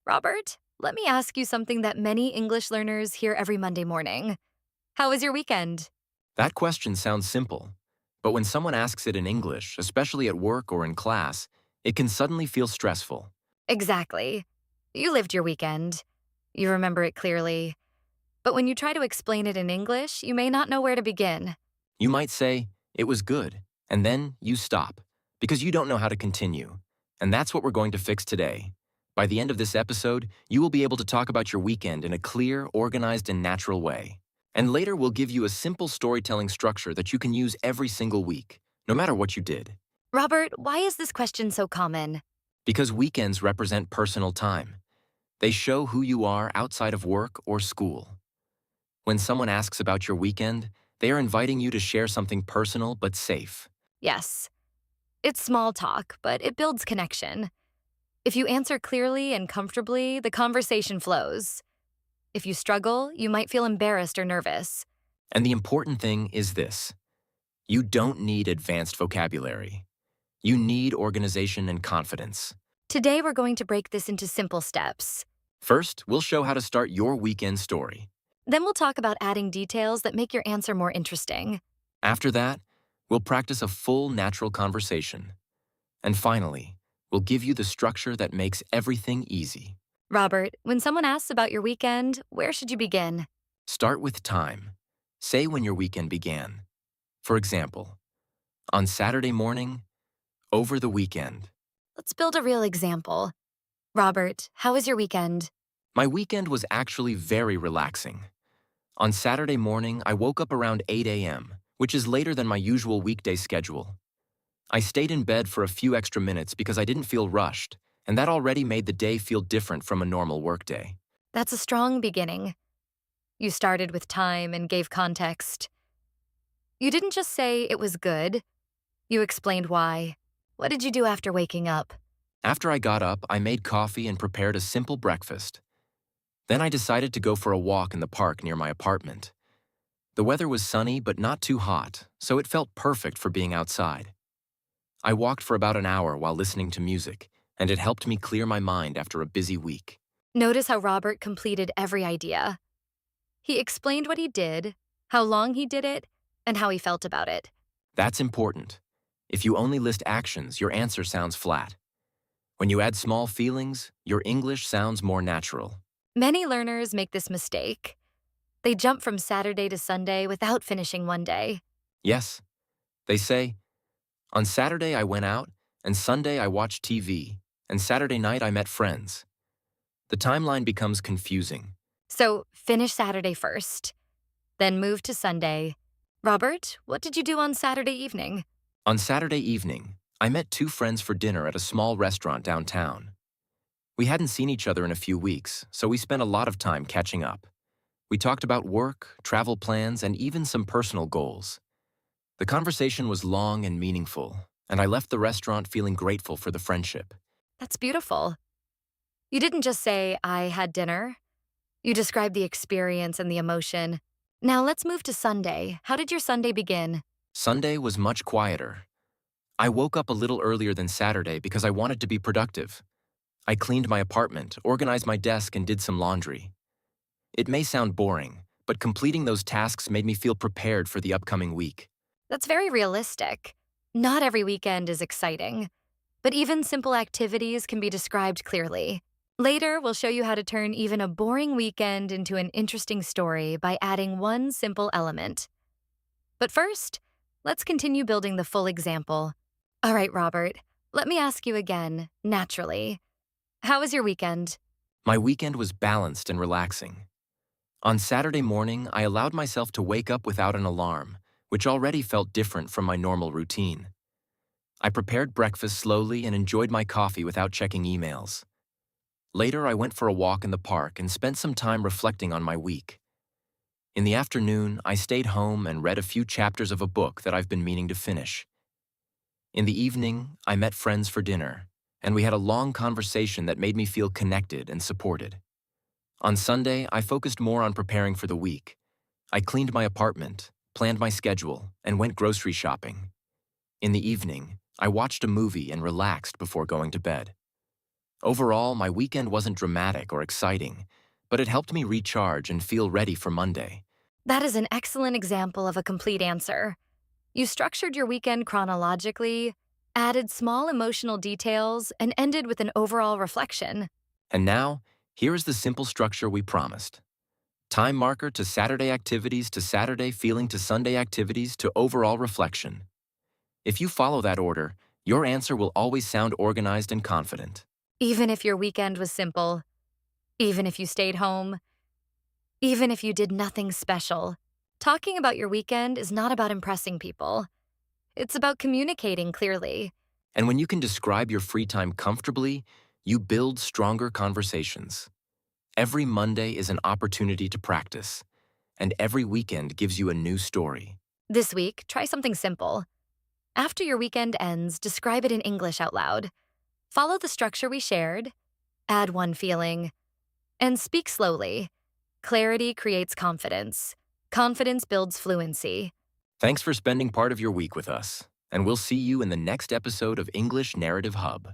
Robert, let me ask you something that many English learners hear every Monday morning. How was your weekend? That question sounds simple, but when someone asks it in English, especially at work or in class, it can suddenly feel stressful. Exactly. You lived your weekend. You remember it clearly. But when you try to explain it in English, you may not know where to begin. You might say, "It was good," and then you stop, because you don't know how to continue. And that's what we're going to fix today. By the end of this episode, you will be able to talk about your weekend in a clear, organized, and natural way. And later, we'll give you a simple storytelling structure that you can use every single week, no matter what you did. Robert, why is this question so common? Because weekends represent personal time. They show who you are outside of work or school. When someone asks about your weekend, they are inviting you to share something personal but safe. Yes, it's small talk, but it builds connection. If you answer clearly and comfortably, the conversation flows. If you struggle, you might feel embarrassed or nervous. And the important thing is this: you don't need advanced vocabulary. You need organization and confidence. Today, we're going to break this into simple steps. First, we'll show how to start your weekend story. Then we'll talk about adding details that make your answer more interesting. After that, we'll practice a full natural conversation. And finally, we'll give you the structure that makes everything easy. Robert, when someone asks about your weekend, where should you begin? Start with time. Say when your weekend began. For example, on Saturday morning, over the weekend. Let's build a real example. Robert, how was your weekend? My weekend was actually very relaxing. On Saturday morning, I woke up around 8 a.m., which is later than my usual weekday schedule. I stayed in bed for a few extra minutes because I didn't feel rushed, and that already made the day feel different from a normal workday. That's a strong beginning. You started with time and gave context. You didn't just say it was good. You explained why. What did you do after waking up? After I got up, I made coffee and prepared a simple breakfast. Then I decided to go for a walk in the park near my apartment. The weather was sunny but not too hot, so it felt perfect for being outside. I walked for about an hour while listening to music, and it helped me clear my mind after a busy week. Notice how Robert completed every idea. He explained what he did, how long he did it, and how he felt about it. That's important. If you only list actions, your answer sounds flat. When you add small feelings, your English sounds more natural. Many learners make this mistake. They jump from Saturday to Sunday without finishing one day. Yes, they say, on Saturday I went out, and Sunday I watched TV, and Saturday night I met friends. The timeline becomes confusing. So finish Saturday first, then move to Sunday. Robert, what did you do on Saturday evening? On Saturday evening, I met two friends for dinner at a small restaurant downtown. We hadn't seen each other in a few weeks, so we spent a lot of time catching up. We talked about work, travel plans, and even some personal goals. The conversation was long and meaningful, and I left the restaurant feeling grateful for the friendship. That's beautiful. You didn't just say, I had dinner. You described the experience and the emotion. Now let's move to Sunday. How did your Sunday begin? Sunday was much quieter. I woke up a little earlier than Saturday because I wanted to be productive. I cleaned my apartment, organized my desk, and did some laundry. It may sound boring, but completing those tasks made me feel prepared for the upcoming week. That's very realistic. Not every weekend is exciting, but even simple activities can be described clearly. Later, we'll show you how to turn even a boring weekend into an interesting story by adding one simple element. But first, let's continue building the full example. All right, Robert, let me ask you again, naturally. How was your weekend? My weekend was balanced and relaxing. On Saturday morning, I allowed myself to wake up without an alarm, which already felt different from my normal routine. I prepared breakfast slowly and enjoyed my coffee without checking emails. Later, I went for a walk in the park and spent some time reflecting on my week. In the afternoon, I stayed home and read a few chapters of a book that I've been meaning to finish. In the evening, I met friends for dinner, and we had a long conversation that made me feel connected and supported. On Sunday, I focused more on preparing for the week. I cleaned my apartment, planned my schedule, and went grocery shopping. In the evening, I watched a movie and relaxed before going to bed. Overall, my weekend wasn't dramatic or exciting, but it helped me recharge and feel ready for Monday. That is an excellent example of a complete answer. You structured your weekend chronologically, added small emotional details, and ended with an overall reflection. And now, here is the simple structure we promised. Time marker to Saturday activities to Saturday feeling to Sunday activities to overall reflection. If you follow that order, your answer will always sound organized and confident. Even if your weekend was simple, even if you stayed home, even if you did nothing special, talking about your weekend is not about impressing people. It's about communicating clearly. And when you can describe your free time comfortably, you build stronger conversations. Every Monday is an opportunity to practice, and every weekend gives you a new story. This week, try something simple. After your weekend ends, describe it in English out loud. Follow the structure we shared, add one feeling, and speak slowly. Clarity creates confidence. Confidence builds fluency. Thanks for spending part of your week with us, and we'll see you in the next episode of English Narrative Hub.